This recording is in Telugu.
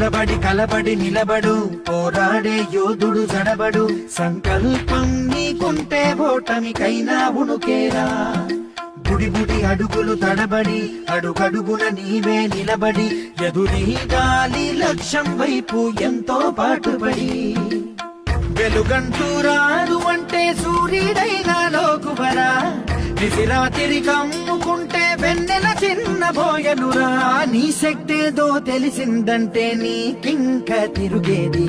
కష్టపడి కలబడి నిలబడు, పోరాడే యోధుడు జడబడు. సంకల్పం నీకుంటే ఓటమికైనా ఉణుకేరా. బుడి బుడి అడుగులు తడబడి అడుగడుగున నీవే నిలబడి, ఎదురీగాలి లక్ష్యం వైపు ఎంతో పాటుపడి. వెలుగంటూ రాదు అంటే సూర్యుడైనా లోకువరా, నిసిరాతిరి కమ్ముకుంటే వెన్నెల చిన్న బోయనురా. నీ శక్తేదో తెలిసిందంటే నీకింక తిరుగేది